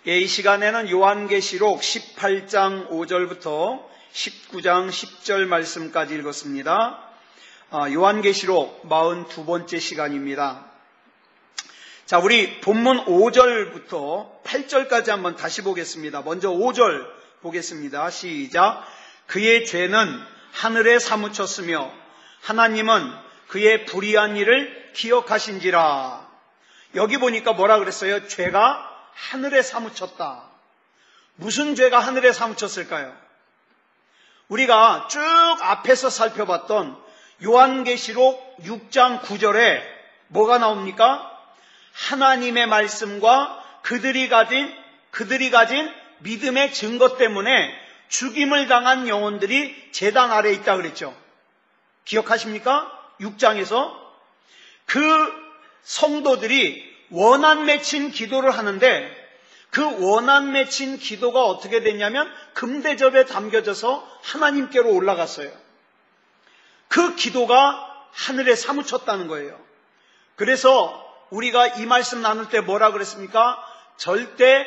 이 시간에는 요한계시록 18장 5절부터 19장 10절 말씀까지 읽었습니다. 요한계시록 42번째 시간입니다. 자, 우리 본문 5절부터 8절까지 한번 다시 보겠습니다. 먼저 5절 보겠습니다. 시작. 그의 죄는 하늘에 사무쳤으며 하나님은 그의 불의한 일을 기억하신지라. 여기 보니까 뭐라 그랬어요? 죄가 하늘에 사무쳤다. 무슨 죄가 하늘에 사무쳤을까요? 우리가 쭉 앞에서 살펴봤던 요한계시록 6장 9절에 뭐가 나옵니까? 하나님의 말씀과 그들이 가진 믿음의 증거 때문에 죽임을 당한 영혼들이 제단 아래에 있다 그랬죠. 기억하십니까? 6장에서 그 성도들이 원한 맺힌 기도를 하는데 그 원한 맺힌 기도가 어떻게 됐냐면 금대접에 담겨져서 하나님께로 올라갔어요. 그 기도가 하늘에 사무쳤다는 거예요. 그래서 우리가 이 말씀 나눌 때 뭐라 그랬습니까? 절대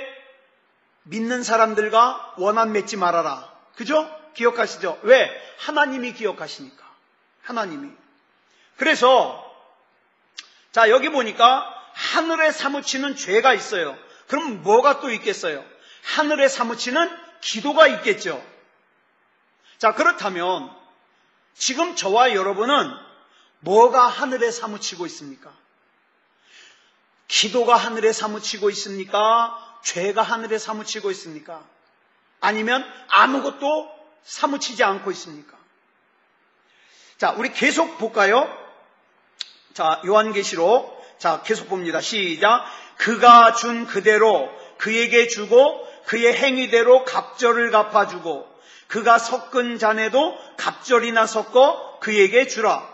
믿는 사람들과 원한 맺지 말아라. 그죠? 기억하시죠? 왜? 하나님이 기억하시니까. 하나님이. 그래서 자, 여기 보니까 하늘에 사무치는 죄가 있어요. 그럼 뭐가 또 있겠어요? 하늘에 사무치는 기도가 있겠죠. 자, 그렇다면 지금 저와 여러분은 뭐가 하늘에 사무치고 있습니까? 기도가 하늘에 사무치고 있습니까? 죄가 하늘에 사무치고 있습니까? 아니면 아무것도 사무치지 않고 있습니까? 자, 우리 계속 볼까요? 자, 요한계시록. 자, 계속 봅니다. 시작. 그가 준 그대로 그에게 주고 그의 행위대로 갑절을 갚아주고 그가 섞은 잔에도 갑절이나 섞어 그에게 주라.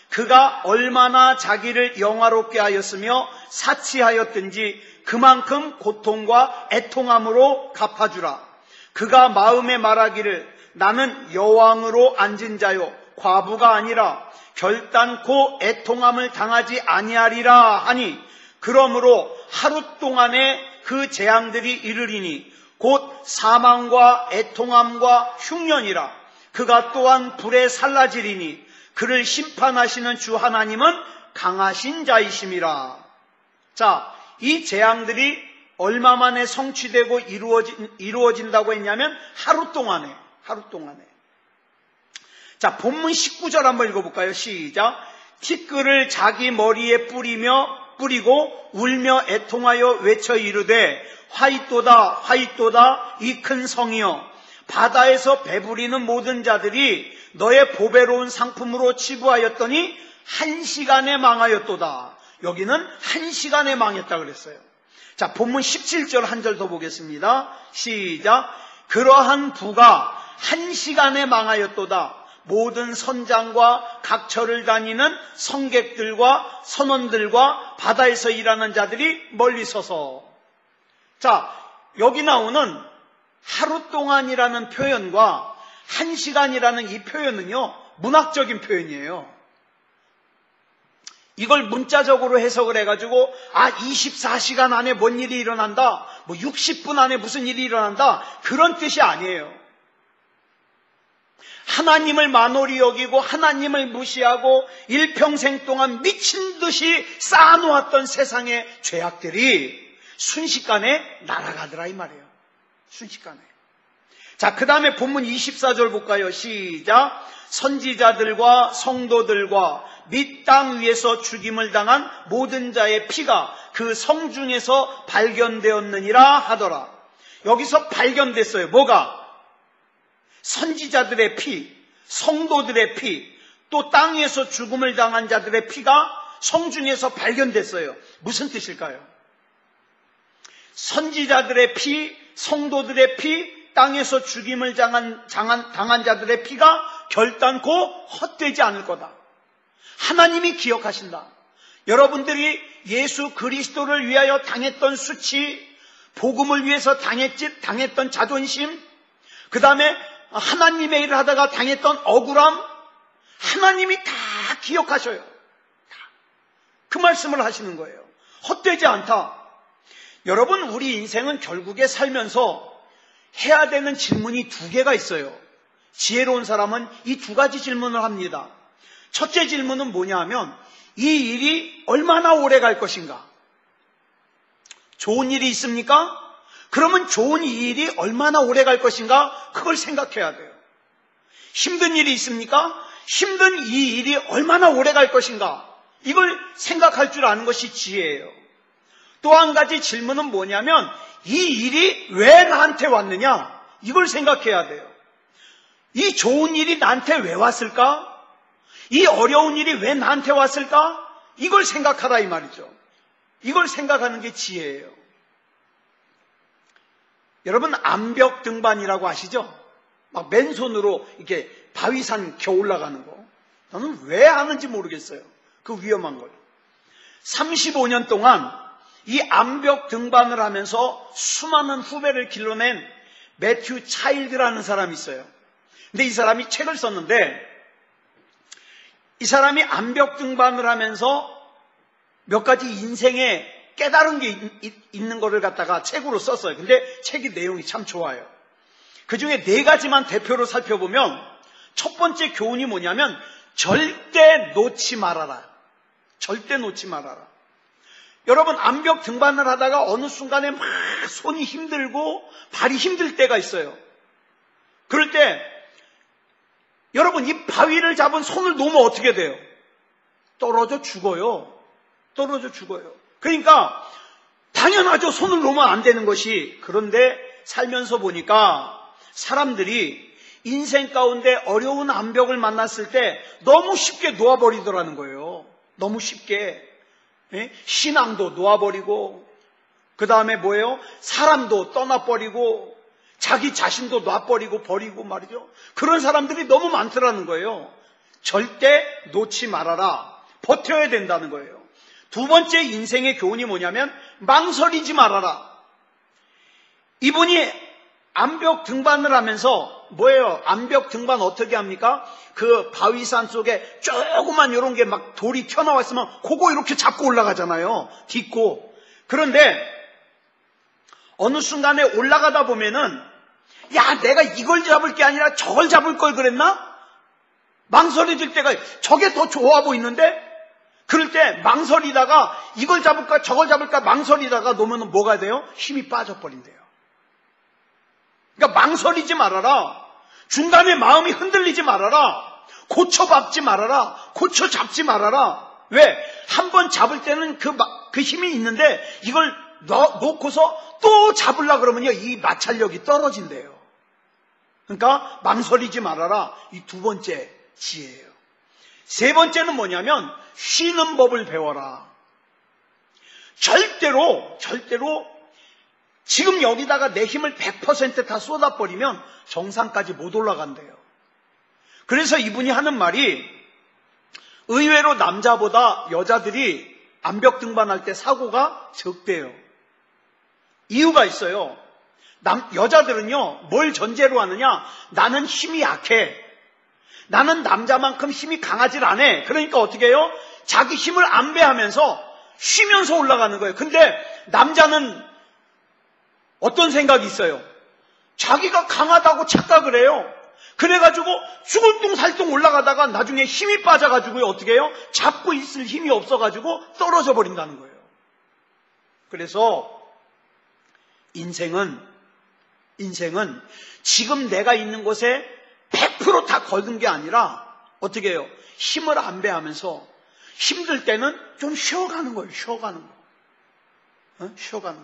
그가 얼마나 자기를 영화롭게 하였으며 사치하였든지 그만큼 고통과 애통함으로 갚아주라. 그가 마음에 말하기를 나는 여왕으로 앉은 자요 과부가 아니라 결단코 애통함을 당하지 아니하리라 하니 그러므로 하루 동안에 그 재앙들이 이르리니 곧 사망과 애통함과 흉년이라. 그가 또한 불에 살라지리니 그를 심판하시는 주 하나님은 강하신 자이심이라. 자, 이 재앙들이 얼마 만에 성취되고 이루어진다고 했냐면 하루 동안에. 자, 본문 19절 한번 읽어볼까요? 시작. 티끌을 자기 머리에 뿌리고 울며 애통하여 외쳐 이르되 화이또다 화이또다 이 큰 성이여 바다에서 배부리는 모든 자들이 너의 보배로운 상품으로 치부하였더니 한 시간에 망하였도다. 여기는 한 시간에 망했다 그랬어요. 자, 본문 17절 한 절 더 보겠습니다. 시작. 그러한 부가 한 시간에 망하였도다. 모든 선장과 각처를 다니는 성객들과 선원들과 바다에서 일하는 자들이 멀리 서서. 자, 여기 나오는 하루 동안이라는 표현과 한 시간이라는 이 표현은요, 문학적인 표현이에요. 이걸 문자적으로 해석을 해가지고 24시간 안에 뭔 일이 일어난다, 60분 안에 무슨 일이 일어난다, 그런 뜻이 아니에요. 하나님을 만홀히 여기고 하나님을 무시하고 일평생 동안 미친 듯이 쌓아놓았던 세상의 죄악들이 순식간에 날아가더라 이 말이에요. 순식간에. 자, 그 다음에 본문 24절 볼까요? 시작. 선지자들과 성도들과 및 땅 위에서 죽임을 당한 모든 자의 피가 그 성중에서 발견되었느니라 하더라. 여기서 발견됐어요. 뭐가? 선지자들의 피, 성도들의 피, 또 땅에서 죽음을 당한 자들의 피가 성중에서 발견됐어요. 무슨 뜻일까요? 선지자들의 피, 성도들의 피, 땅에서 죽임을 당한 자들의 피가 결단코 헛되지 않을 거다. 하나님이 기억하신다. 여러분들이 예수 그리스도를 위하여 당했던 수치, 복음을 위해서 당했던 자존심, 그 다음에 하나님의 일을 하다가 당했던 억울함, 하나님이 다 기억하셔요. 그 말씀을 하시는 거예요. 헛되지 않다. 여러분, 우리 인생은 결국에 살면서 해야 되는 질문이 두 개가 있어요. 지혜로운 사람은 이 두 가지 질문을 합니다. 첫째 질문은 뭐냐 하면 이 일이 얼마나 오래 갈 것인가? 좋은 일이 있습니까? 그러면 좋은 이 일이 얼마나 오래 갈 것인가? 그걸 생각해야 돼요. 힘든 일이 있습니까? 힘든 이 일이 얼마나 오래 갈 것인가? 이걸 생각할 줄 아는 것이 지혜예요. 또 한 가지 질문은 뭐냐면 이 일이 왜 나한테 왔느냐? 이걸 생각해야 돼요. 이 좋은 일이 나한테 왜 왔을까? 이 어려운 일이 왜 나한테 왔을까? 이걸 생각하라 이 말이죠. 이걸 생각하는 게 지혜예요. 여러분, 암벽 등반이라고 아시죠? 막 맨손으로 이렇게 바위산 겨 올라가는 거. 저는 왜 하는지 모르겠어요. 그 위험한 걸. 35년 동안 이 암벽 등반을 하면서 수많은 후배를 길러낸 매튜 차일드라는 사람이 있어요. 근데 이 사람이 책을 썼는데 이 사람이 암벽 등반을 하면서 몇 가지 인생에 깨달은 게 있는 거를 갖다가 책으로 썼어요. 근데 책의 내용이 참 좋아요. 그 중에 4가지만 대표로 살펴보면 첫 번째 교훈이 뭐냐면 절대 놓지 말아라. 절대 놓지 말아라. 여러분, 암벽 등반을 하다가 어느 순간에 막 손이 힘들고 발이 힘들 때가 있어요. 그럴 때 여러분, 이 바위를 잡은 손을 놓으면 어떻게 돼요? 떨어져 죽어요. 떨어져 죽어요. 그러니까 당연하죠. 손을 놓으면 안 되는 것이. 그런데 살면서 보니까 사람들이 인생 가운데 어려운 암벽을 만났을 때 너무 쉽게 놓아버리더라는 거예요. 너무 쉽게. 신앙도 놓아버리고, 그 다음에 뭐예요? 사람도 떠나버리고, 자기 자신도 놔버리고 버리고 말이죠. 그런 사람들이 너무 많더라는 거예요. 절대 놓지 말아라. 버텨야 된다는 거예요. 두 번째 인생의 교훈이 뭐냐면 망설이지 말아라. 이분이 암벽 등반을 하면서 뭐예요? 암벽 등반 어떻게 합니까? 그 바위산 속에 조그만 이런 게 막 돌이 튀어나와 있으면 그거 이렇게 잡고 올라가잖아요. 딛고. 그런데 어느 순간에 올라가다 보면은 야, 내가 이걸 잡을 게 아니라 저걸 잡을 걸 그랬나? 망설여질 때가 저게 더 좋아 보이는데 그럴 때 망설이다가 이걸 잡을까 저걸 잡을까 망설이다가 놓으면 뭐가 돼요? 힘이 빠져버린대요. 그러니까 망설이지 말아라. 중간에 마음이 흔들리지 말아라. 고쳐박지 말아라. 고쳐잡지 말아라. 왜? 한번 잡을 때는 그 힘이 있는데 이걸 놓고서 또 잡으려고 그러면요, 이 마찰력이 떨어진대요. 그러니까 망설이지 말아라. 이 두 번째 지혜예요. 세 번째는 뭐냐면 쉬는 법을 배워라. 절대로 지금 여기다가 내 힘을 100% 다 쏟아버리면 정상까지 못 올라간대요. 그래서 이분이 하는 말이 의외로 남자보다 여자들이 암벽 등반할 때 사고가 적대요. 이유가 있어요. 여자들은요, 뭘 전제로 하느냐? 나는 힘이 약해. 나는 남자만큼 힘이 강하질 않아. 그러니까 어떻게 해요? 자기 힘을 안배하면서 쉬면서 올라가는 거예요. 근데 남자는 어떤 생각이 있어요? 자기가 강하다고 착각을 해요. 그래가지고 죽을뚱살뚱 올라가다가 나중에 힘이 빠져가지고 어떻게 해요? 잡고 있을 힘이 없어가지고 떨어져 버린다는 거예요. 그래서 인생은 지금 내가 있는 곳에 100% 다 거둔 게 아니라 어떻게 해요? 힘을 안배하면서 힘들 때는 좀 쉬어가는 거예요. 쉬어가는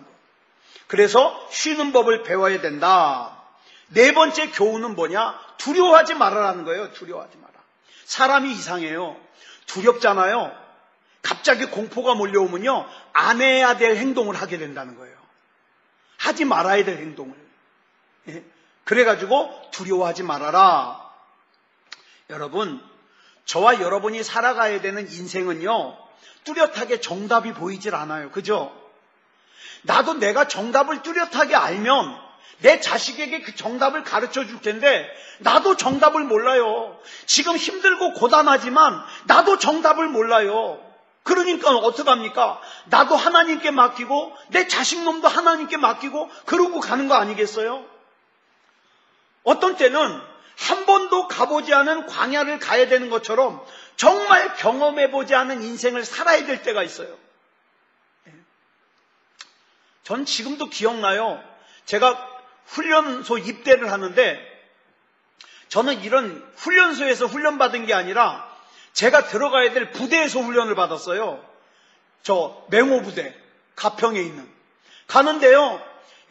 거. 그래서 쉬는 법을 배워야 된다. 네 번째 교훈은 뭐냐? 두려워하지 말아라는 거예요. 두려워하지 마라. 사람이 이상해요. 두렵잖아요. 갑자기 공포가 몰려오면요, 안 해야 될 행동을 하게 된다는 거예요. 하지 말아야 될 행동을. 그래가지고 두려워하지 말아라. 여러분, 저와 여러분이 살아가야 되는 인생은요, 뚜렷하게 정답이 보이질 않아요. 그죠? 나도 내가 정답을 뚜렷하게 알면 내 자식에게 그 정답을 가르쳐 줄 텐데 나도 정답을 몰라요. 지금 힘들고 고단하지만 나도 정답을 몰라요. 그러니까 어떡합니까? 나도 하나님께 맡기고 내 자식놈도 하나님께 맡기고 그러고 가는 거 아니겠어요? 어떤 때는 한 번도 가보지 않은 광야를 가야 되는 것처럼 정말 경험해보지 않은 인생을 살아야 될 때가 있어요. 전 지금도 기억나요. 제가 훈련소 입대를 하는데 저는 이런 훈련소에서 훈련받은 게 아니라 제가 들어가야 될 부대에서 훈련을 받았어요. 저 맹호부대 가평에 있는. 가는데요.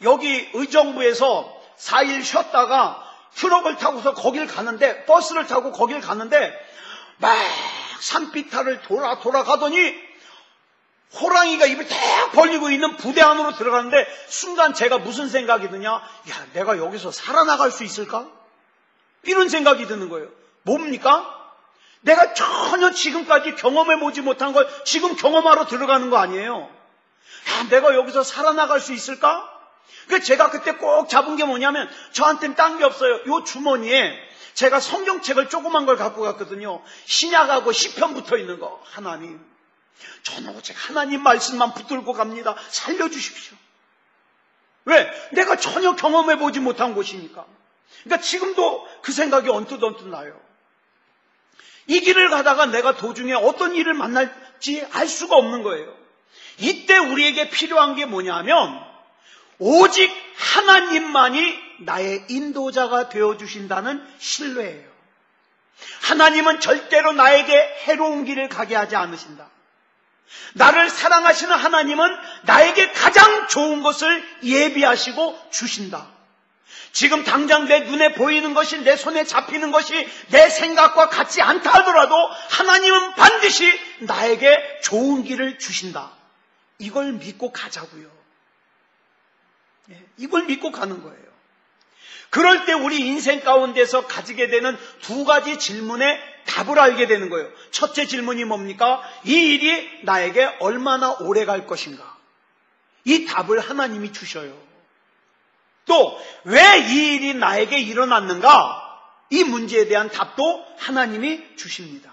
여기 의정부에서 4일 쉬었다가 트럭을 타고서 거길 가는데 버스를 타고 거길 가는데 막 산비탈을 돌아가더니 호랑이가 입을 딱 벌리고 있는 부대 안으로 들어가는데 순간 제가 무슨 생각이 드냐? 야, 내가 여기서 살아나갈 수 있을까? 이런 생각이 드는 거예요. 뭡니까? 내가 전혀 지금까지 경험해보지 못한 걸 지금 경험하러 들어가는 거 아니에요. 야, 내가 여기서 살아나갈 수 있을까? 그래서 제가 그때 꼭 잡은 게 뭐냐면 저한테는 딴 게 없어요. 요 주머니에 제가 성경책을 조그만 걸 갖고 갔거든요. 신약하고 시편 붙어 있는 거. 하나님, 저는 오직 하나님 말씀만 붙들고 갑니다. 살려주십시오. 왜? 내가 전혀 경험해보지 못한 곳이니까. 그러니까 지금도 그 생각이 언뜻 나요. 이 길을 가다가 내가 도중에 어떤 일을 만날지 알 수가 없는 거예요. 이때 우리에게 필요한 게 뭐냐면 오직 하나님만이 나의 인도자가 되어주신다는 신뢰예요. 하나님은 절대로 나에게 해로운 길을 가게 하지 않으신다. 나를 사랑하시는 하나님은 나에게 가장 좋은 것을 예비하시고 주신다. 지금 당장 내 눈에 보이는 것이, 내 손에 잡히는 것이 내 생각과 같지 않다 하더라도 하나님은 반드시 나에게 좋은 길을 주신다. 이걸 믿고 가자고요. 이걸 믿고 가는 거예요. 그럴 때 우리 인생 가운데서 가지게 되는 두 가지 질문에 답을 알게 되는 거예요. 첫째 질문이 뭡니까? 이 일이 나에게 얼마나 오래 갈 것인가? 이 답을 하나님이 주셔요. 또 왜 이 일이 나에게 일어났는가? 이 문제에 대한 답도 하나님이 주십니다.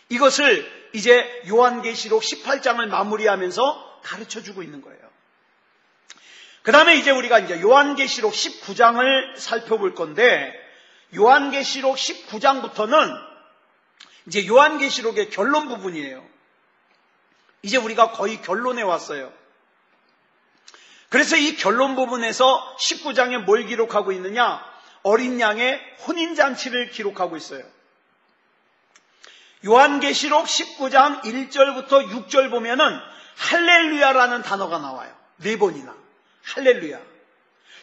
이것을 이제 요한계시록 18장을 마무리하면서 가르쳐주고 있는 거예요. 그 다음에 이제 우리가 이제 요한계시록 19장을 살펴볼 건데, 요한계시록 19장부터는 이제 요한계시록의 결론 부분이에요. 이제 우리가 거의 결론에 왔어요. 그래서 이 결론 부분에서 19장에 뭘 기록하고 있느냐? 어린 양의 혼인잔치를 기록하고 있어요. 요한계시록 19장 1절부터 6절 보면은 할렐루야라는 단어가 나와요. 4번이나. 할렐루야.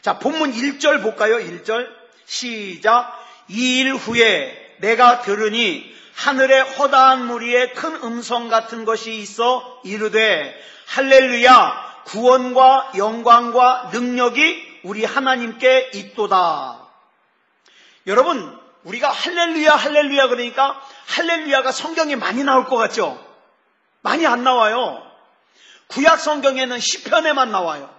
자, 본문 1절 볼까요? 1절. 시작. 이 일 후에 내가 들으니 하늘에 허다한 무리에 큰 음성 같은 것이 있어 이르되 할렐루야, 구원과 영광과 능력이 우리 하나님께 있도다. 여러분, 우리가 할렐루야 할렐루야 그러니까 할렐루야가 성경에 많이 나올 것 같죠? 많이 안 나와요. 구약 성경에는 시편에만 나와요.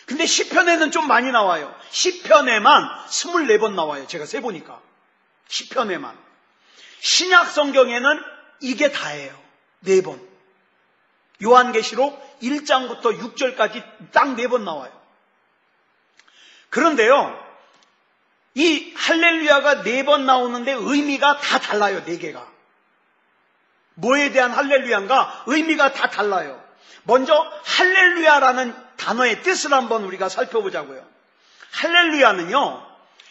근데 시편에는 좀 많이 나와요. 시편에만 24번 나와요. 제가 세보니까. 시편에만. 신약 성경에는 이게 다예요. 4번. 요한계시록 1장부터 6절까지 딱 4번 나와요. 그런데요, 이 할렐루야가 4번 나오는데 의미가 다 달라요. 4개가. 뭐에 대한 할렐루야인가? 의미가 다 달라요. 먼저 할렐루야라는 단어의 뜻을 한번 우리가 살펴보자고요. 할렐루야는요,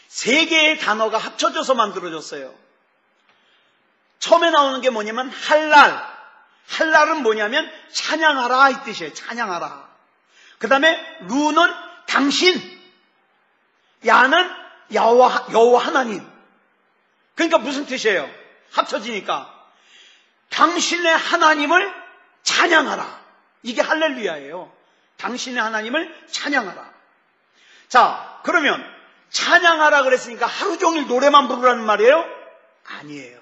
3개의 단어가 합쳐져서 만들어졌어요. 처음에 나오는 게 뭐냐면 할랄. 할랄은 뭐냐면 찬양하라 이 뜻이에요. 찬양하라. 그 다음에 루는 당신, 야는 여호와 하나님. 그러니까 무슨 뜻이에요? 합쳐지니까 당신의 하나님을 찬양하라. 이게 할렐루야예요. 당신의 하나님을 찬양하라. 자, 그러면 찬양하라 그랬으니까 하루 종일 노래만 부르라는 말이에요? 아니에요.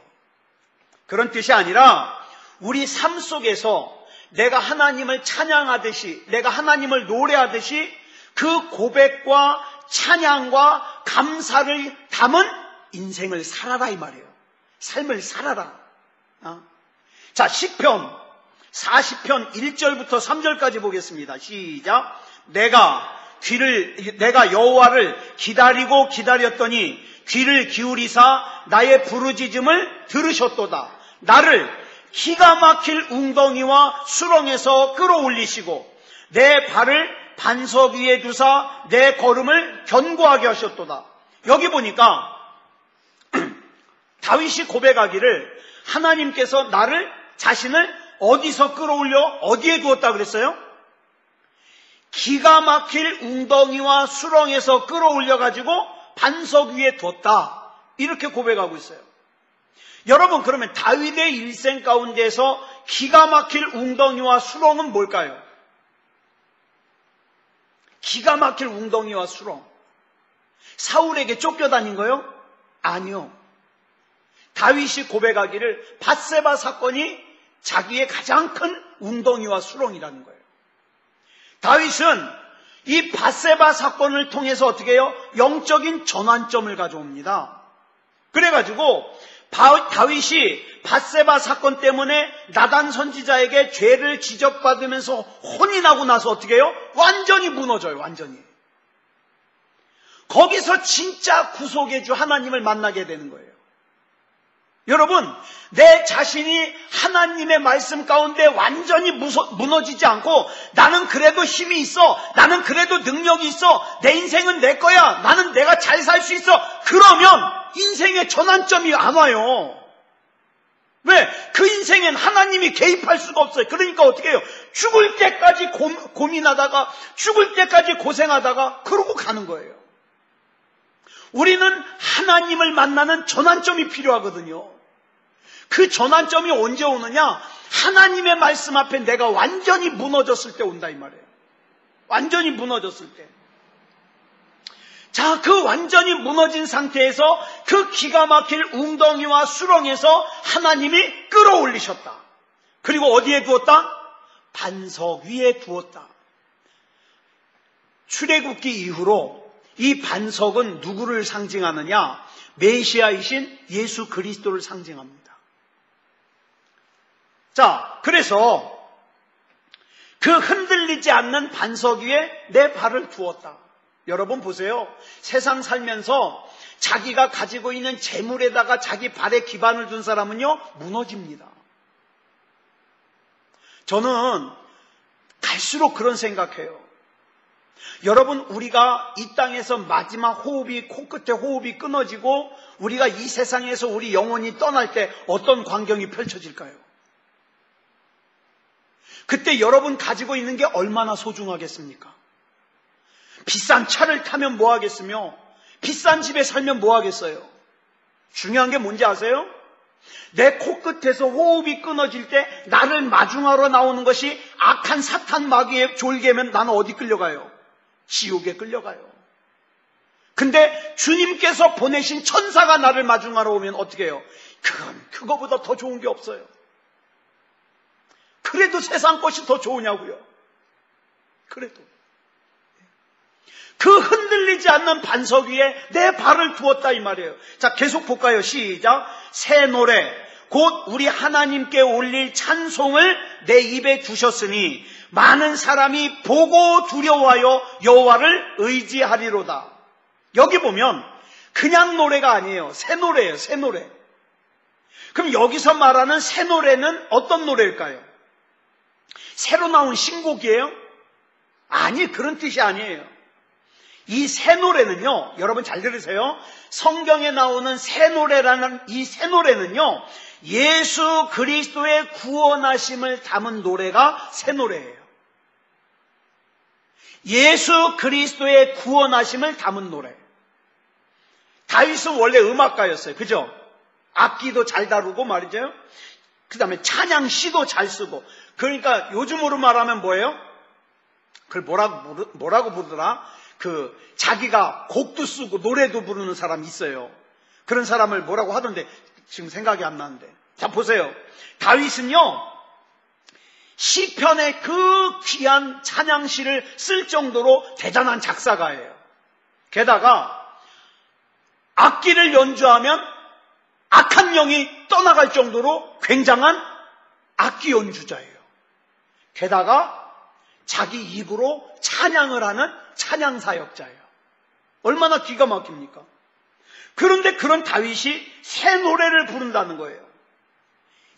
그런 뜻이 아니라 우리 삶 속에서 내가 하나님을 찬양하듯이, 내가 하나님을 노래하듯이 그 고백과 찬양과 감사를 담은 인생을 살아라 이 말이에요. 삶을 살아라. 자, 시편 40편 1절부터 3절까지 보겠습니다. 시작. 내가 여호와를 기다리고 기다렸더니 귀를 기울이사 나의 부르짖음을 들으셨도다. 나를 기가 막힐 웅덩이와 수렁에서 끌어올리시고 내 발을 반석 위에 두사 내 걸음을 견고하게 하셨도다. 여기 보니까 다윗이 고백하기를 하나님께서 자신을 어디서 끌어올려 어디에 두었다 그랬어요? 기가 막힐 웅덩이와 수렁에서 끌어올려가지고 반석 위에 뒀다. 이렇게 고백하고 있어요. 여러분, 그러면 다윗의 일생 가운데서 기가 막힐 웅덩이와 수렁은 뭘까요? 기가 막힐 웅덩이와 수렁. 사울에게 쫓겨다닌 거요? 아니요. 다윗이 고백하기를 밧세바 사건이 자기의 가장 큰 웅덩이와 수렁이라는 거예요. 다윗은 이 밧세바 사건을 통해서 어떻게 해요? 영적인 전환점을 가져옵니다. 그래가지고 다윗이 밧세바 사건 때문에 나단 선지자에게 죄를 지적받으면서 혼이 나고 나서 어떻게 해요? 완전히 무너져요. 완전히. 거기서 진짜 구속의 주 하나님을 만나게 되는 거예요. 여러분, 내 자신이 하나님의 말씀 가운데 완전히 무너지지 않고 나는 그래도 힘이 있어, 나는 그래도 능력이 있어, 내 인생은 내 거야, 나는 내가 잘 살 수 있어, 그러면 인생의 전환점이 안 와요. 왜? 그 인생엔 하나님이 개입할 수가 없어요. 그러니까 어떻게 해요? 죽을 때까지 고민하다가 죽을 때까지 고생하다가 그러고 가는 거예요. 우리는 하나님을 만나는 전환점이 필요하거든요. 그 전환점이 언제 오느냐? 하나님의 말씀 앞에 내가 완전히 무너졌을 때 온다 이 말이에요. 완전히 무너졌을 때. 자, 그 완전히 무너진 상태에서 그 기가 막힐 웅덩이와 수렁에서 하나님이 끌어올리셨다. 그리고 어디에 두었다? 반석 위에 두었다. 출애굽기 이후로 이 반석은 누구를 상징하느냐? 메시아이신 예수 그리스도를 상징합니다. 자, 그래서 그 흔들리지 않는 반석 위에 내 발을 두었다. 여러분 보세요. 세상 살면서 자기가 가지고 있는 재물에다가 자기 발에 기반을 둔 사람은요, 무너집니다. 저는 갈수록 그런 생각해요. 여러분, 우리가 이 땅에서 마지막 호흡이, 코끝에 호흡이 끊어지고 우리가 이 세상에서 우리 영혼이 떠날 때 어떤 광경이 펼쳐질까요? 그때 여러분 가지고 있는 게 얼마나 소중하겠습니까? 비싼 차를 타면 뭐 하겠으며 비싼 집에 살면 뭐 하겠어요? 중요한 게 뭔지 아세요? 내 코끝에서 호흡이 끊어질 때 나를 마중하러 나오는 것이 악한 사탄 마귀의 졸개면 나는 어디 끌려가요? 지옥에 끌려가요. 근데 주님께서 보내신 천사가 나를 마중하러 오면 어떻게 해요? 그거보다 더 좋은 게 없어요. 그래도 세상 것이 더 좋으냐고요. 그래도 그 흔들리지 않는 반석 위에 내 발을 두었다 이 말이에요. 자, 계속 볼까요? 시작. 새 노래 곧 우리 하나님께 올릴 찬송을 내 입에 두셨으니 많은 사람이 보고 두려워하여 여호와를 의지하리로다. 여기 보면 그냥 노래가 아니에요. 새 노래예요. 새 노래. 그럼 여기서 말하는 새 노래는 어떤 노래일까요? 새로 나온 신곡이에요? 아니, 그런 뜻이 아니에요. 이 새 노래는요, 여러분 잘 들으세요. 성경에 나오는 새 노래라는 이 새 노래는요, 예수 그리스도의 구원하심을 담은 노래가 새 노래예요. 예수 그리스도의 구원하심을 담은 노래. 다윗은 원래 음악가였어요. 그죠? 악기도 잘 다루고 말이죠. 그 다음에 찬양 시도 잘 쓰고. 그러니까 요즘으로 말하면 뭐예요? 그걸 뭐라고 부르더라? 자기가 곡도 쓰고 노래도 부르는 사람이 있어요. 그런 사람을 뭐라고 하던데 지금 생각이 안 나는데. 자, 보세요. 다윗은요, 시편의 그 귀한 찬양시를 쓸 정도로 대단한 작사가예요. 게다가 악기를 연주하면 악한 영이 떠나갈 정도로 굉장한 악기 연주자예요. 게다가 자기 입으로 찬양을 하는 찬양 사역자예요. 얼마나 기가 막힙니까? 그런데 그런 다윗이 새 노래를 부른다는 거예요.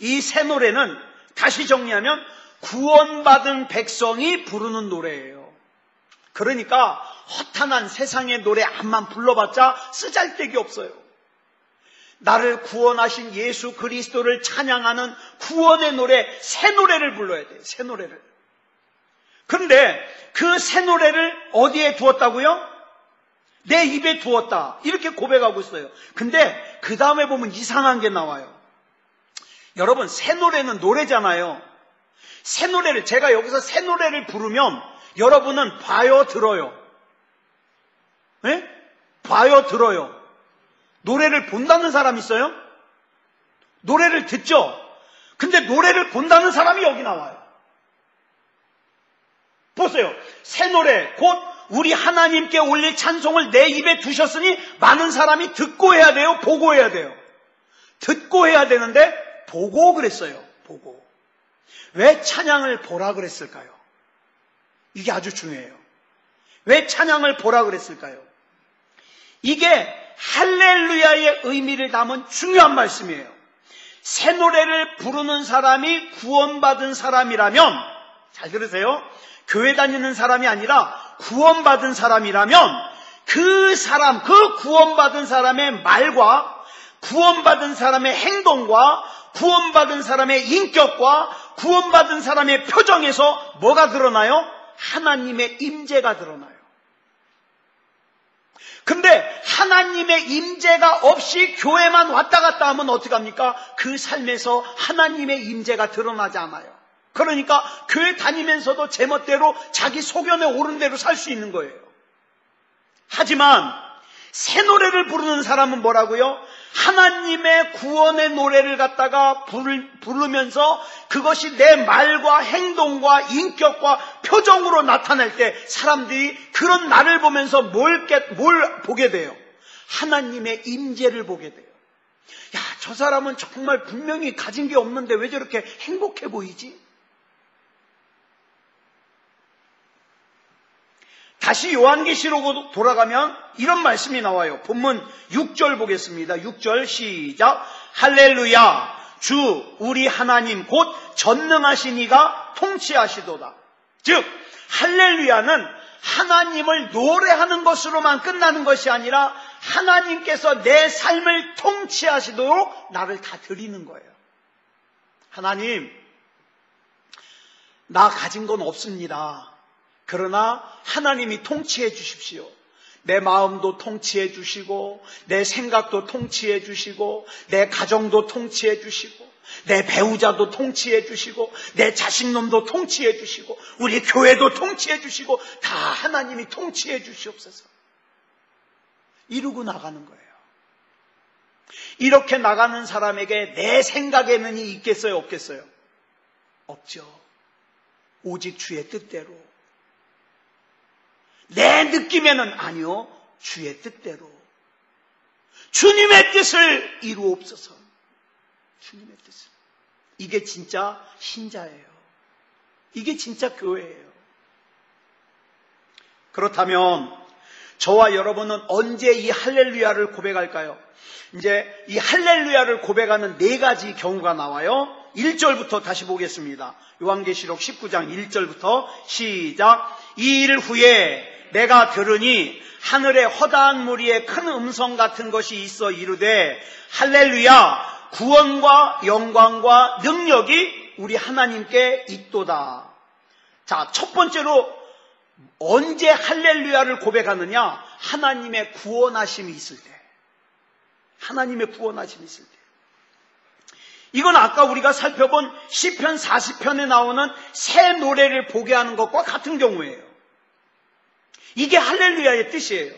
이 새 노래는 다시 정리하면 구원받은 백성이 부르는 노래예요. 그러니까 허탄한 세상의 노래 암만 불러봤자 쓰잘데기 없어요. 나를 구원하신 예수 그리스도를 찬양하는 구원의 노래, 새 노래를 불러야 돼요. 새 노래를. 그런데 그 새 노래를 어디에 두었다고요? 내 입에 두었다. 이렇게 고백하고 있어요. 근데 그 다음에 보면 이상한 게 나와요. 여러분, 새 노래는 노래잖아요. 새 노래를, 제가 여기서 새 노래를 부르면 여러분은 봐요, 들어요? 네? 봐요, 들어요? 노래를 본다는 사람 있어요? 노래를 듣죠? 근데 노래를 본다는 사람이 여기 나와요. 보세요. 새 노래, 곧 우리 하나님께 올릴 찬송을 내 입에 두셨으니 많은 사람이 듣고 해야 돼요? 보고 해야 돼요? 듣고 해야 되는데 보고 그랬어요. 보고. 왜 찬양을 보라 그랬을까요? 이게 아주 중요해요. 왜 찬양을 보라 그랬을까요? 이게 할렐루야의 의미를 담은 중요한 말씀이에요. 새 노래를 부르는 사람이 구원받은 사람이라면, 잘 들으세요. 교회 다니는 사람이 아니라 구원받은 사람이라면 그 사람, 그 구원받은 사람의 말과 구원받은 사람의 행동과 구원받은 사람의 인격과 구원받은 사람의 표정에서 뭐가 드러나요? 하나님의 임재가 드러나요. 근데 하나님의 임재가 없이 교회만 왔다 갔다 하면 어떡합니까? 그 삶에서 하나님의 임재가 드러나지 않아요. 그러니까 교회 다니면서도 제멋대로 자기 소견에 오른 대로 살 수 있는 거예요. 하지만 새 노래를 부르는 사람은 뭐라고요? 하나님의 구원의 노래를 갖다가 부르면서 그것이 내 말과 행동과 인격과 표정으로 나타날 때 사람들이 그런 나를 보면서 뭘 보게 돼요? 하나님의 임재를 보게 돼요. 야, 저 사람은 정말 분명히 가진 게 없는데 왜 저렇게 행복해 보이지? 다시 요한계시록으로 돌아가면 이런 말씀이 나와요. 본문 6절 보겠습니다. 6절 시작. 할렐루야, 주 우리 하나님 곧 전능하신 이가 통치하시도다. 즉 할렐루야는 하나님을 노래하는 것으로만 끝나는 것이 아니라 하나님께서 내 삶을 통치하시도록 나를 다 드리는 거예요. 하나님, 나 가진 건 없습니다. 그러나 하나님이 통치해 주십시오. 내 마음도 통치해 주시고 내 생각도 통치해 주시고 내 가정도 통치해 주시고 내 배우자도 통치해 주시고 내 자식놈도 통치해 주시고 우리 교회도 통치해 주시고 다 하나님이 통치해 주시옵소서. 이루고 나가는 거예요. 이렇게 나가는 사람에게 내 생각에는 있겠어요? 없겠어요? 없죠. 오직 주의 뜻대로. 내 느낌에는 아니요, 주의 뜻대로. 주님의 뜻을 이루옵소서. 주님의 뜻을. 이게 진짜 신자예요. 이게 진짜 교회예요. 그렇다면 저와 여러분은 언제 이 할렐루야를 고백할까요? 이제 이 할렐루야를 고백하는 네 가지 경우가 나와요. 1절부터 다시 보겠습니다. 요한계시록 19장 1절부터 시작. 이 일 후에 내가 들으니 하늘에 허다한 무리에 큰 음성 같은 것이 있어 이르되 할렐루야, 구원과 영광과 능력이 우리 하나님께 있도다. 자, 첫 번째로 언제 할렐루야를 고백하느냐? 하나님의 구원하심이 있을 때. 하나님의 구원하심이 있을 때. 이건 아까 우리가 살펴본 시편 40편에 나오는 새 노래를 보게 하는 것과 같은 경우예요. 이게 할렐루야의 뜻이에요.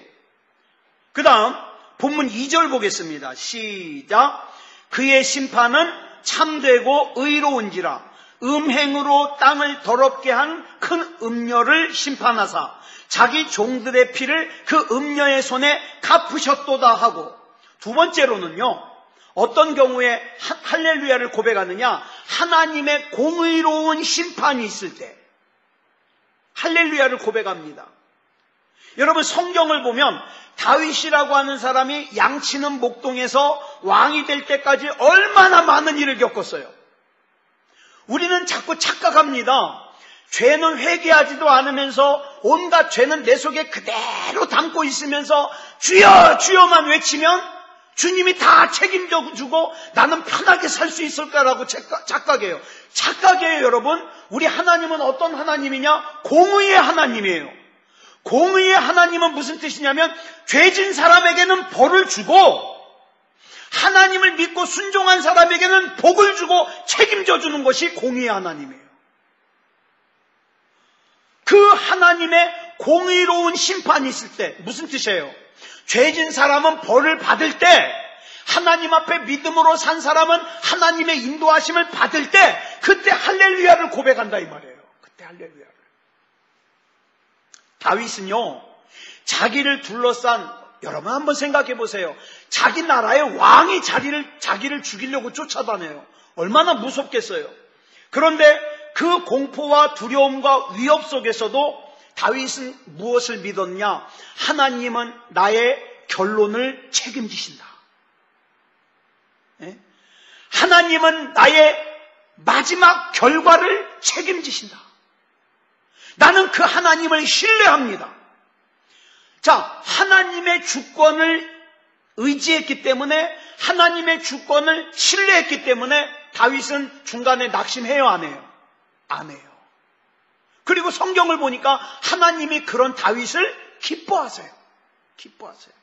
그 다음 본문 2절 보겠습니다. 시작. 그의 심판은 참되고 의로운지라 음행으로 땅을 더럽게 한 큰 음녀를 심판하사 자기 종들의 피를 그 음녀의 손에 갚으셨도다 하고, 두 번째로는요, 어떤 경우에 할렐루야를 고백하느냐? 하나님의 공의로운 심판이 있을 때 할렐루야를 고백합니다. 여러분, 성경을 보면 다윗이라고 하는 사람이 양치는 목동에서 왕이 될 때까지 얼마나 많은 일을 겪었어요. 우리는 자꾸 착각합니다. 죄는 회개하지도 않으면서 온갖 죄는 내 속에 그대로 담고 있으면서 주여 주여만 외치면 주님이 다 책임져 주고 나는 편하게 살 수 있을까라고 착각해요. 착각이에요, 여러분. 우리 하나님은 어떤 하나님이냐? 공의의 하나님이에요. 공의의 하나님은 무슨 뜻이냐면 죄진 사람에게는 벌을 주고 하나님을 믿고 순종한 사람에게는 복을 주고 책임져 주는 것이 공의의 하나님이에요. 그 하나님의 공의로운 심판이 있을 때 무슨 뜻이에요? 죄진 사람은 벌을 받을 때, 하나님 앞에 믿음으로 산 사람은 하나님의 인도하심을 받을 때 그때 할렐루야를 고백한다 이 말이에요. 그때 할렐루야를. 다윗은요, 자기를 둘러싼, 여러분 한번 생각해 보세요. 자기 나라의 왕이 자기를 죽이려고 쫓아다녀요. 얼마나 무섭겠어요. 그런데 그 공포와 두려움과 위협 속에서도 다윗은 무엇을 믿었냐? 하나님은 나의 결론을 책임지신다. 예? 하나님은 나의 마지막 결과를 책임지신다. 나는 그 하나님을 신뢰합니다. 자, 하나님의 주권을 의지했기 때문에, 하나님의 주권을 신뢰했기 때문에 다윗은 중간에 낙심해요, 안 해요? 안 해요. 그리고 성경을 보니까 하나님이 그런 다윗을 기뻐하세요. 기뻐하세요.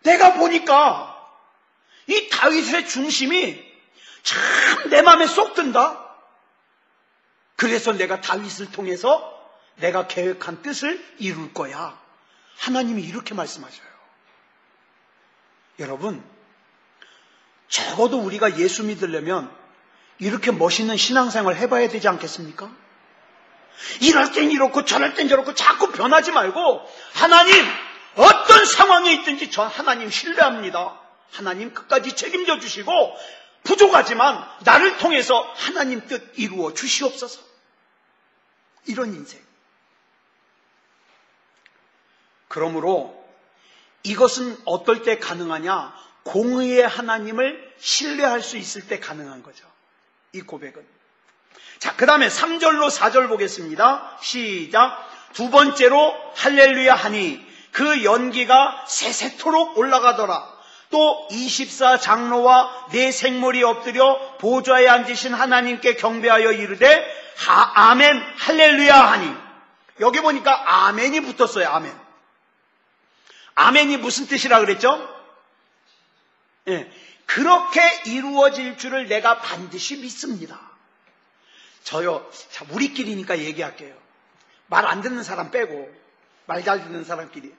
내가 보니까 이 다윗의 중심이 참 내 마음에 쏙 든다. 그래서 내가 다윗을 통해서 내가 계획한 뜻을 이룰 거야. 하나님이 이렇게 말씀하셔요. 여러분, 적어도 우리가 예수 믿으려면 이렇게 멋있는 신앙생활 해봐야 되지 않겠습니까? 이럴 땐 이렇고 저럴 땐 저렇고 자꾸 변하지 말고 하나님, 어떤 상황에 있든지 저 하나님 신뢰합니다. 하나님 끝까지 책임져 주시고 부족하지만 나를 통해서 하나님 뜻 이루어 주시옵소서. 이런 인생. 그러므로 이것은 어떨 때 가능하냐? 공의의 하나님을 신뢰할 수 있을 때 가능한 거죠. 이 고백은. 자, 그 다음에 3절로 4절 보겠습니다. 시작. 두 번째로 할렐루야 하니 그 연기가 세세토록 올라가더라. 또 24장로와 네 생물이 엎드려 보좌에 앉으신 하나님께 경배하여 이르되 아멘 할렐루야 하니. 여기 보니까 아멘이 붙었어요. 아멘. 아멘이 무슨 뜻이라 그랬죠? 예, 그렇게 이루어질 줄을 내가 반드시 믿습니다. 저요, 자, 우리끼리니까 얘기할게요. 말 안 듣는 사람 빼고 말 잘 듣는 사람끼리.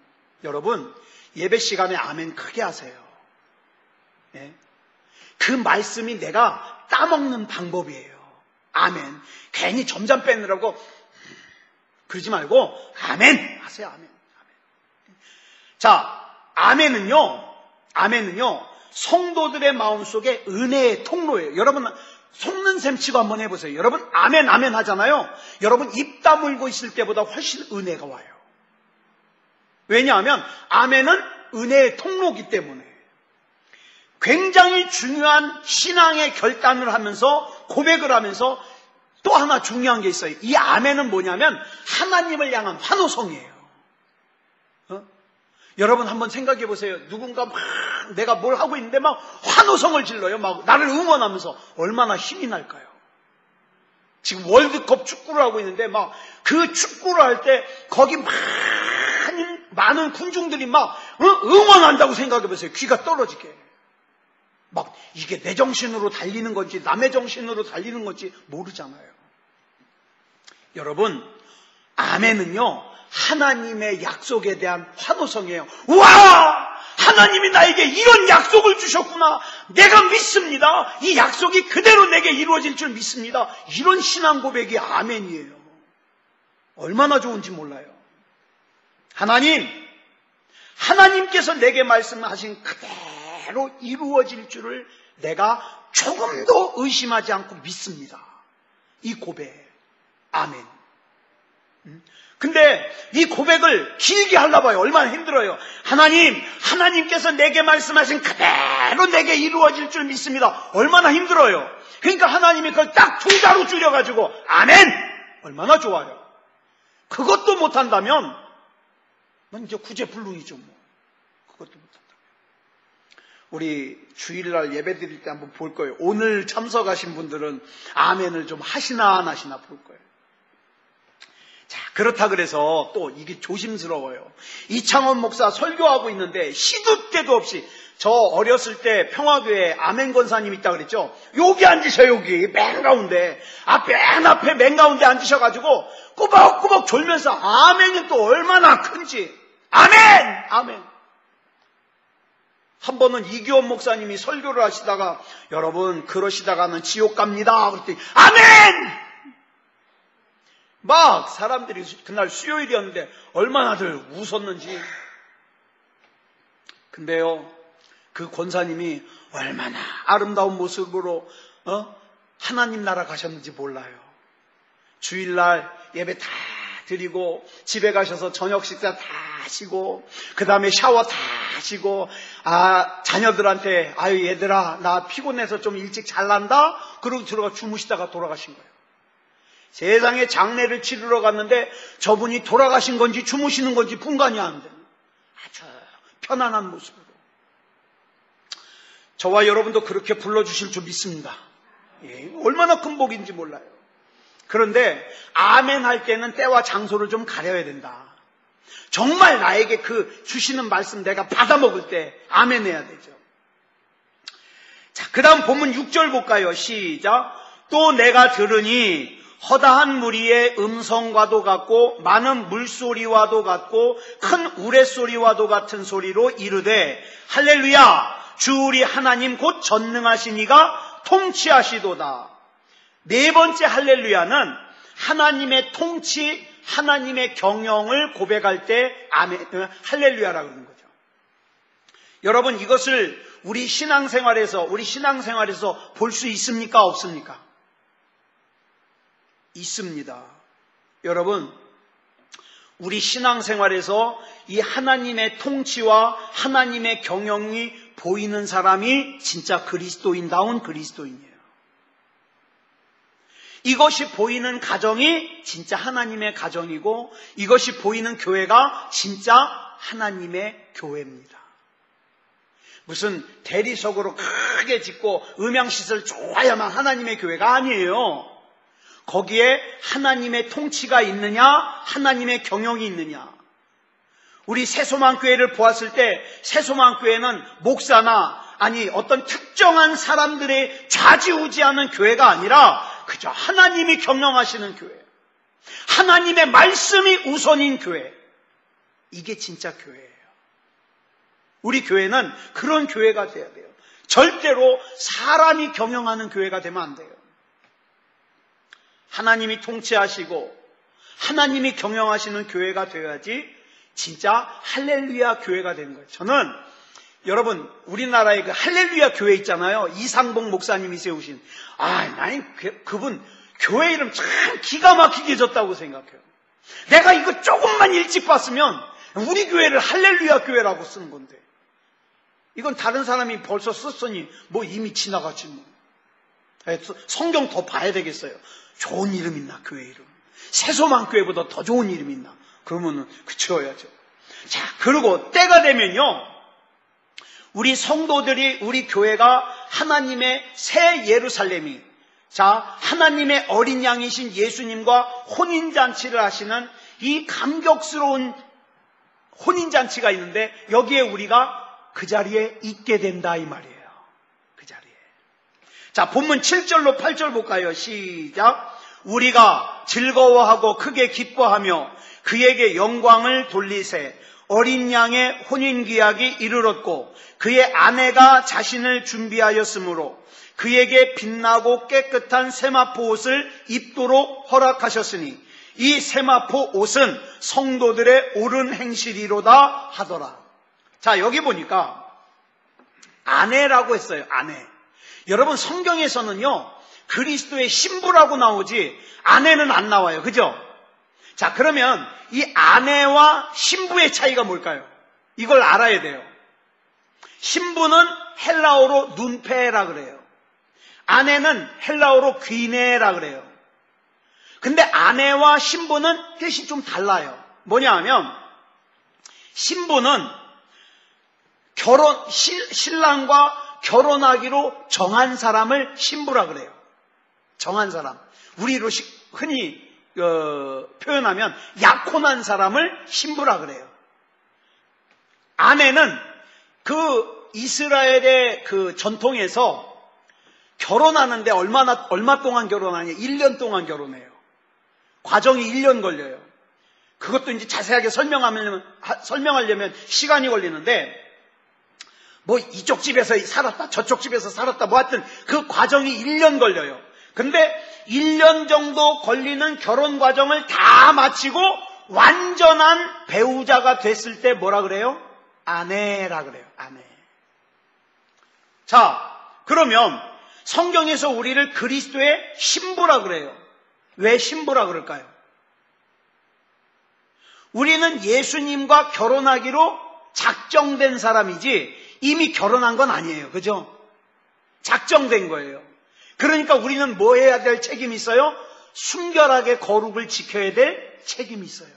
여러분, 예배 시간에 아멘 크게 하세요. 예? 그 말씀이 내가 따먹는 방법이에요. 아멘. 괜히 점점 빼느라고 그러지 말고 아멘 하세요. 아멘. 아멘. 자, 아멘은요 성도들의 마음속에 은혜의 통로예요. 여러분 속는 셈 치고 한번 해보세요. 여러분 아멘 아멘 하잖아요. 여러분 입 다물고 있을 때보다 훨씬 은혜가 와요. 왜냐하면 아멘은 은혜의 통로이기 때문에. 굉장히 중요한 신앙의 결단을 하면서 고백을 하면서 또 하나 중요한 게 있어요. 이 아멘은 뭐냐면 하나님을 향한 환호성이에요. 여러분 한번 생각해 보세요. 누군가 막 내가 뭘 하고 있는데 막 환호성을 질러요. 막 나를 응원하면서 얼마나 힘이 날까요? 지금 월드컵 축구를 하고 있는데 막 그 축구를 할 때 거기 많은 군중들이 막 응원한다고 생각해 보세요. 귀가 떨어지게. 막 이게 내 정신으로 달리는 건지 남의 정신으로 달리는 건지 모르잖아요. 여러분, 아멘은요 하나님의 약속에 대한 환호성이에요. 와! 하나님이 나에게 이런 약속을 주셨구나. 내가 믿습니다. 이 약속이 그대로 내게 이루어질 줄 믿습니다. 이런 신앙 고백이 아멘이에요. 얼마나 좋은지 몰라요. 하나님께서 내게 말씀하신 그대로 그대로 이루어질 줄을 내가 조금도 의심하지 않고 믿습니다. 이 고백. 아멘. 근데 이 고백을 길게 하려 봐요. 얼마나 힘들어요. 하나님께서 내게 말씀하신 그대로 내게 이루어질 줄 믿습니다. 얼마나 힘들어요. 그러니까 하나님이 그걸 딱 2자로 줄여가지고 아멘! 얼마나 좋아요. 그것도 못한다면 넌 이제 구제불능이죠. 뭐. 그것도 못한다면. 우리 주일날 예배 드릴 때 한번 볼 거예요. 오늘 참석하신 분들은 아멘을 좀 하시나 안 하시나 볼 거예요. 자, 그렇다 그래서 또 이게 조심스러워요. 이창원 목사 설교하고 있는데 시도 때도 없이, 저 어렸을 때 평화교회 아멘 권사님 있다 그랬죠? 여기 앉으셔. 여기 맨 가운데, 맨 앞에 맨 가운데 앉으셔가지고 꾸벅꾸벅 졸면서 아멘이 또 얼마나 큰지. 아멘! 한 번은 이기원 목사님이 설교를 하시다가 여러분 그러시다가는 지옥 갑니다 그랬더니 아멘! 막 사람들이, 그날 수요일이었는데 얼마나들 웃었는지. 근데요, 그 권사님이 얼마나 아름다운 모습으로 하나님 나라 가셨는지 몰라요. 주일날 예배 다 드리고 집에 가셔서 저녁 식사 다 하시고 그 다음에 샤워 다 하시고 자녀들한테 얘들아 나 피곤해서 좀 일찍 잘난다 그러고 들어가 주무시다가 돌아가신 거예요. 세상에 장례를 치르러 갔는데 저분이 돌아가신 건지 주무시는 건지 분간이 안 되는 아주 편안한 모습으로. 저와 여러분도 그렇게 불러주실 줄 믿습니다. 얼마나 큰 복인지 몰라요. 그런데 아멘 할 때는 때와 장소를 좀 가려야 된다. 정말 나에게 그 주시는 말씀 내가 받아 먹을 때 아멘 해야 되죠. 자, 그 다음 본문 6절 볼까요? 시작. 또 내가 들으니 허다한 무리의 음성과도 같고 많은 물소리와도 같고 큰 우레소리와도 같은 소리로 이르되 할렐루야 주 우리 하나님 곧 전능하신 이가 통치하시도다. 네 번째 할렐루야는 하나님의 통치, 하나님의 경영을 고백할 때 할렐루야라고 그러는 거죠. 여러분 이것을 우리 신앙생활에서 볼 수 있습니까? 없습니까? 있습니다. 여러분, 우리 신앙생활에서 이 하나님의 통치와 하나님의 경영이 보이는 사람이 진짜 그리스도인다운 그리스도인이에요. 이것이 보이는 가정이 진짜 하나님의 가정이고 이것이 보이는 교회가 진짜 하나님의 교회입니다. 무슨 대리석으로 크게 짓고 음향시설 좋아야만 하나님의 교회가 아니에요. 거기에 하나님의 통치가 있느냐, 하나님의 경영이 있느냐. 우리 새소망교회를 보았을 때 새소망교회는 목사나 어떤 특정한 사람들의 좌지우지하는 교회가 아니라 그저 하나님이 경영하시는 교회, 하나님의 말씀이 우선인 교회. 이게 진짜 교회예요. 우리 교회는 그런 교회가 돼야 돼요. 절대로 사람이 경영하는 교회가 되면 안 돼요. 하나님이 통치하시고 하나님이 경영하시는 교회가 되어야지 진짜 할렐루야 교회가 되는 거예요. 저는 여러분 우리나라에 그 할렐루야 교회 있잖아요. 이상봉 목사님이 세우신 나는 그분 교회 이름 참 기가 막히게 졌다고 생각해요. 내가 이거 조금만 일찍 봤으면 우리 교회를 할렐루야 교회라고 쓰는 건데 이건 다른 사람이 벌써 썼으니 뭐 이미 지나갔지 뭐. 성경 더 봐야 되겠어요. 좋은 이름 있나 교회 이름. 새소망교회보다 더 좋은 이름 있나. 그러면은 그쳐야죠. 자, 그리고 때가 되면요 우리 성도들이 우리 교회가 하나님의 새 예루살렘이 하나님의 어린 양이신 예수님과 혼인잔치를 하시는 이 감격스러운 혼인잔치가 있는데 여기에 우리가 그 자리에 있게 된다 이 말이에요. 그 자리에. 자, 본문 7절로 8절 볼까요? 시작. 우리가 즐거워하고 크게 기뻐하며 그에게 영광을 돌리세. 어린 양의 혼인기약이 이르렀고 그의 아내가 자신을 준비하였으므로 그에게 빛나고 깨끗한 세마포 옷을 입도록 허락하셨으니 이 세마포 옷은 성도들의 옳은 행실이로다 하더라. 자, 여기 보니까 아내라고 했어요. 아내. 여러분 성경에서는요 그리스도의 신부라고 나오지 아내는 안 나와요. 그죠? 자, 그러면 이 아내와 신부의 차이가 뭘까요? 이걸 알아야 돼요. 신부는 헬라어로 눈페라 그래요. 아내는 헬라어로 귀네라 그래요. 근데 아내와 신부는 뜻이 좀 달라요. 뭐냐 하면 신부는 신랑과 결혼하기로 정한 사람을 신부라 그래요. 정한 사람. 우리로 흔히 표현하면 약혼한 사람을 신부라 그래요. 아내는 그 이스라엘의 그 전통에서 결혼하는데 얼마 동안 결혼하냐? 1년 동안 결혼해요. 과정이 1년 걸려요. 그것도 이제 자세하게 설명하려면 시간이 걸리는데, 뭐 이쪽 집에서 살았다, 저쪽 집에서 살았다, 뭐 하여튼 그 과정이 1년 걸려요. 근데 1년 정도 걸리는 결혼 과정을 다 마치고 완전한 배우자가 됐을 때 뭐라 그래요? 아내라 그래요. 아내. 자, 그러면 성경에서 우리를 그리스도의 신부라 그래요. 왜 신부라 그럴까요? 우리는 예수님과 결혼하기로 작정된 사람이지 이미 결혼한 건 아니에요. 그죠? 작정된 거예요. 그러니까 우리는 뭐 해야 될 책임이 있어요? 순결하게 거룩을 지켜야 될 책임이 있어요.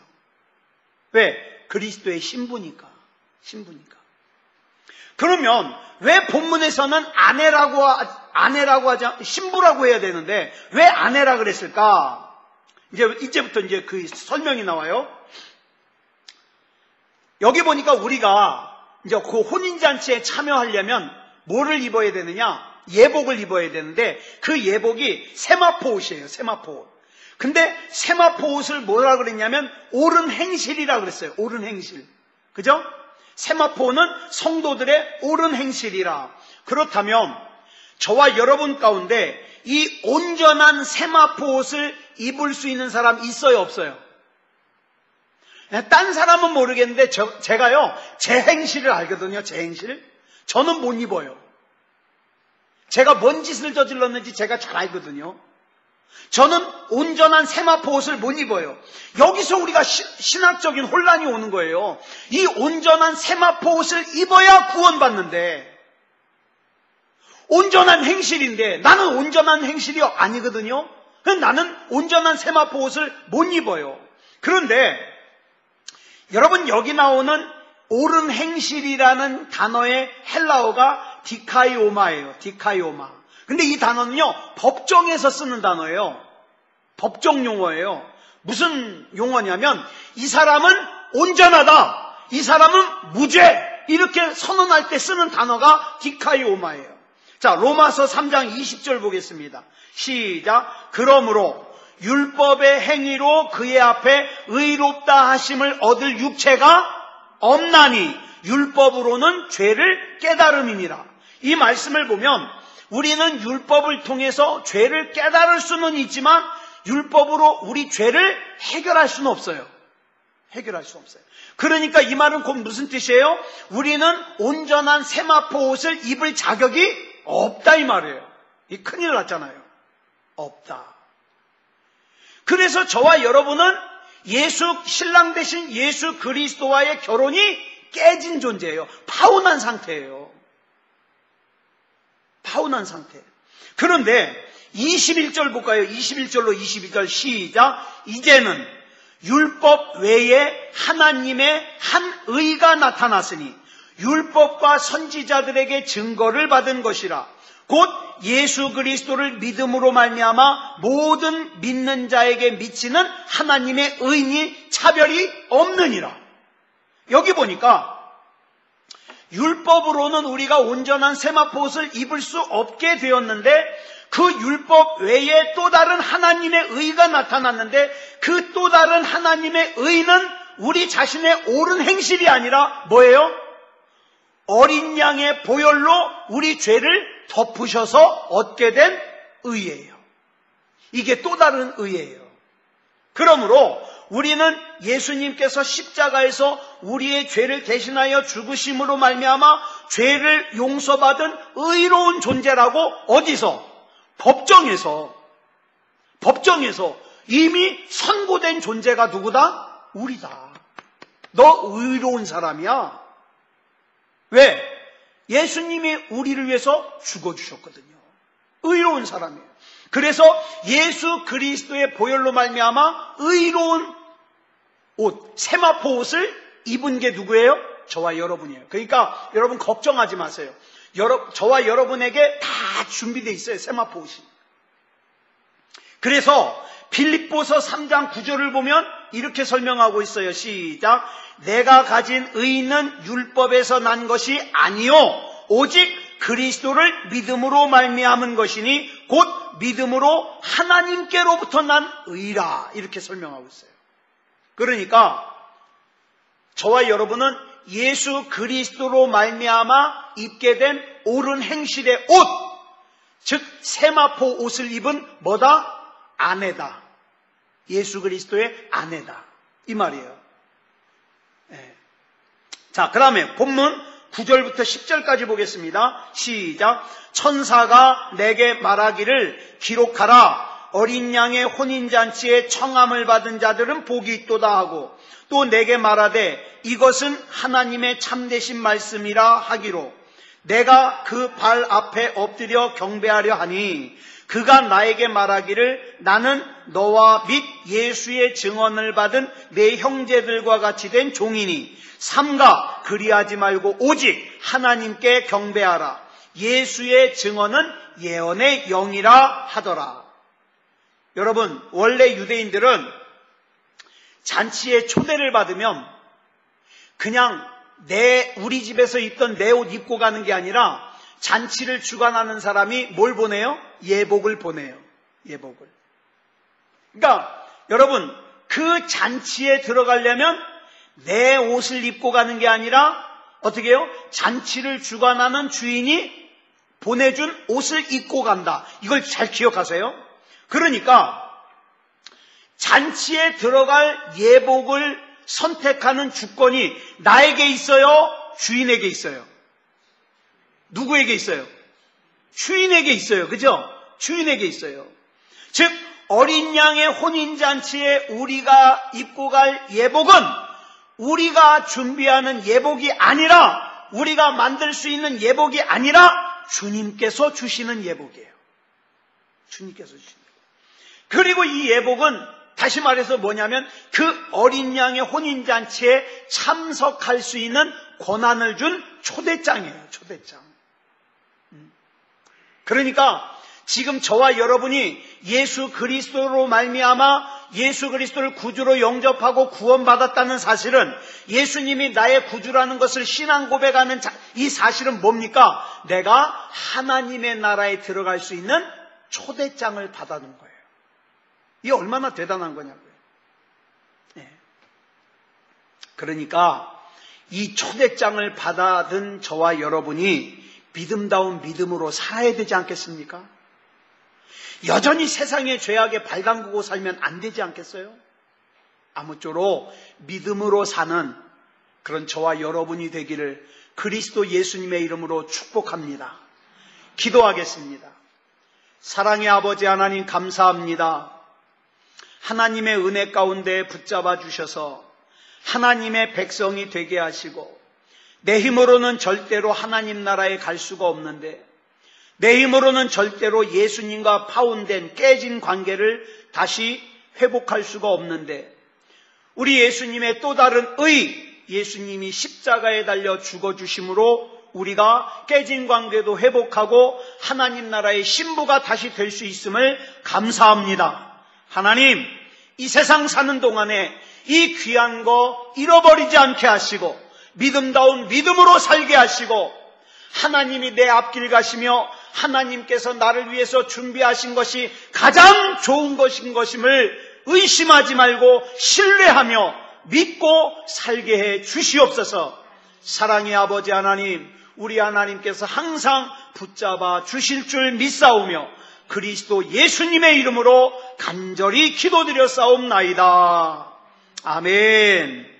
왜? 그리스도의 신부니까. 그러면 왜 본문에서는 아내라고 하지 신부라고 해야 되는데 왜 아내라 그랬을까? 이제부터 이제 그 설명이 나와요. 여기 보니까 우리가 이제 그 혼인잔치에 참여하려면 뭐를 입어야 되느냐? 예복을 입어야 되는데 그 예복이 세마포 옷이에요. 세마포 옷. 근데 세마포 옷을 뭐라 그랬냐면 옳은 행실이라 그랬어요. 옳은 행실. 그죠? 세마포는 성도들의 옳은 행실이라. 그렇다면 저와 여러분 가운데 이 온전한 세마포 옷을 입을 수 있는 사람 있어요? 없어요? 딴 사람은 모르겠는데 제가요 제 행실을 알거든요. 제 행실. 저는 못 입어요. 제가 뭔 짓을 저질렀는지 제가 잘 알거든요. 저는 온전한 세마포 옷을 못 입어요. 여기서 우리가 신학적인 혼란이 오는 거예요. 이 온전한 세마포 옷을 입어야 구원받는데 온전한 행실인데 나는 온전한 행실이 아니거든요. 나는 온전한 세마포 옷을 못 입어요. 그런데 여러분 여기 나오는 옳은 행실이라는 단어의 헬라어가 디카이오마예요. 디카이오마. 근데 이 단어는요 법정에서 쓰는 단어예요. 법정 용어예요. 무슨 용어냐면 이 사람은 온전하다, 이 사람은 무죄 이렇게 선언할 때 쓰는 단어가 디카이오마예요. 자, 로마서 3장 20절 보겠습니다. 시작. 그러므로 율법의 행위로 그의 앞에 의롭다 하심을 얻을 육체가 없나니 율법으로는 죄를 깨달음이니라. 이 말씀을 보면 우리는 율법을 통해서 죄를 깨달을 수는 있지만 율법으로 우리 죄를 해결할 수는 없어요. 해결할 수 없어요. 그러니까 이 말은 곧 무슨 뜻이에요? 우리는 온전한 세마포 옷을 입을 자격이 없다 이 말이에요. 이 큰일 났잖아요. 없다. 그래서 저와 여러분은 신랑 되신 예수 그리스도와의 결혼이 깨진 존재예요. 파혼한 상태예요. 파혼한 상태. 그런데 21절 볼까요? 21절로 22절 시작. 이제는 율법 외에 하나님의 한 의가 나타났으니 율법과 선지자들에게 증거를 받은 것이라. 곧 예수 그리스도를 믿음으로 말미암아 모든 믿는 자에게 미치는 하나님의 의니 차별이 없느니라. 여기 보니까 율법으로는 우리가 온전한 세마포 옷을 입을 수 없게 되었는데 그 율법 외에 또 다른 하나님의 의가 나타났는데 그 또 다른 하나님의 의는 우리 자신의 옳은 행실이 아니라 뭐예요? 어린 양의 보혈로 우리 죄를 덮으셔서 얻게 된 의예요. 이게 또 다른 의예요. 그러므로 우리는 예수님께서 십자가에서 우리의 죄를 대신하여 죽으심으로 말미암아 죄를 용서받은 의로운 존재라고 어디서? 법정에서 이미 선고된 존재가 누구다? 우리다. 너 의로운 사람이야. 왜? 예수님이 우리를 위해서 죽어주셨거든요. 의로운 사람이에요. 그래서 예수 그리스도의 보혈로 말미암아 의로운 옷, 세마포 옷을 입은 게 누구예요? 저와 여러분이에요. 그러니까 여러분 걱정하지 마세요. 저와 여러분에게 다 준비되어 있어요. 세마포 옷이. 그래서 빌립보서 3장 9절을 보면 이렇게 설명하고 있어요. 시작. 내가 가진 의는 율법에서 난 것이 아니요 오직 그리스도를 믿음으로 말미암은 것이니 곧 믿음으로 하나님께로부터 난 의라. 이렇게 설명하고 있어요. 그러니까 저와 여러분은 예수 그리스도로 말미암아 입게 된 옳은 행실의 옷, 즉 세마포 옷을 입은 뭐다? 아내다. 예수 그리스도의 아내다. 이 말이에요. 네. 자, 그 다음에 본문 9절부터 10절까지 보겠습니다. 시작. 천사가 내게 말하기를 기록하라. 어린 양의 혼인잔치에 청함을 받은 자들은 복이 있도다 하고 또 내게 말하되 이것은 하나님의 참되신 말씀이라 하기로 내가 그 발 앞에 엎드려 경배하려 하니 그가 나에게 말하기를 나는 너와 및 예수의 증언을 받은 내 형제들과 같이 된 종이니 삼가 그리하지 말고 오직 하나님께 경배하라. 예수의 증언은 예언의 영이라 하더라. 여러분, 원래 유대인들은 잔치에 초대를 받으면 그냥 우리 집에서 입던 내 옷 입고 가는 게 아니라 잔치를 주관하는 사람이 뭘 보내요? 예복을 보내요. 예복을. 그러니까 여러분, 그 잔치에 들어가려면 내 옷을 입고 가는 게 아니라 어떻게 해요? 잔치를 주관하는 주인이 보내준 옷을 입고 간다. 이걸 잘 기억하세요. 그러니까 잔치에 들어갈 예복을 선택하는 주권이 나에게 있어요? 주인에게 있어요? 누구에게 있어요? 주인에게 있어요. 그죠? 주인에게 있어요. 즉 어린 양의 혼인잔치에 우리가 입고 갈 예복은 우리가 준비하는 예복이 아니라 우리가 만들 수 있는 예복이 아니라 주님께서 주시는 예복이에요. 주님께서 주시는 예복. 그리고 이 예복은 다시 말해서 뭐냐면 그 어린 양의 혼인잔치에 참석할 수 있는 권한을 준 초대장이에요. 초대장. 그러니까 지금 저와 여러분이 예수 그리스도로 말미암아 예수 그리스도를 구주로 영접하고 구원받았다는 사실은 예수님이 나의 구주라는 것을 신앙 고백하는 이 사실은 뭡니까? 내가 하나님의 나라에 들어갈 수 있는 초대장을 받아놓은 거예요. 이게 얼마나 대단한 거냐고요. 네. 그러니까 이 초대장을 받아든 저와 여러분이 믿음다운 믿음으로 살아야 되지 않겠습니까? 여전히 세상의 죄악에 발 담그고 살면 안 되지 않겠어요? 아무쪼록 믿음으로 사는 그런 저와 여러분이 되기를 그리스도 예수님의 이름으로 축복합니다. 기도하겠습니다. 사랑의 아버지 하나님 감사합니다. 하나님의 은혜 가운데 붙잡아 주셔서 하나님의 백성이 되게 하시고 내 힘으로는 절대로 하나님 나라에 갈 수가 없는데 내 힘으로는 절대로 예수님과 파혼된 깨진 관계를 다시 회복할 수가 없는데 우리 예수님의 또 다른 예수님이 십자가에 달려 죽어주심으로 우리가 깨진 관계도 회복하고 하나님 나라의 신부가 다시 될 수 있음을 감사합니다. 하나님, 이 세상 사는 동안에 이 귀한 거 잃어버리지 않게 하시고 믿음다운 믿음으로 살게 하시고 하나님이 내 앞길 가시며 하나님께서 나를 위해서 준비하신 것이 가장 좋은 것인 것임을 의심하지 말고 신뢰하며 믿고 살게 해 주시옵소서. 사랑의 아버지 하나님, 우리 하나님께서 항상 붙잡아 주실 줄 믿사오며 그리스도 예수님의 이름으로 간절히 기도드려 싸움나이다. 아멘.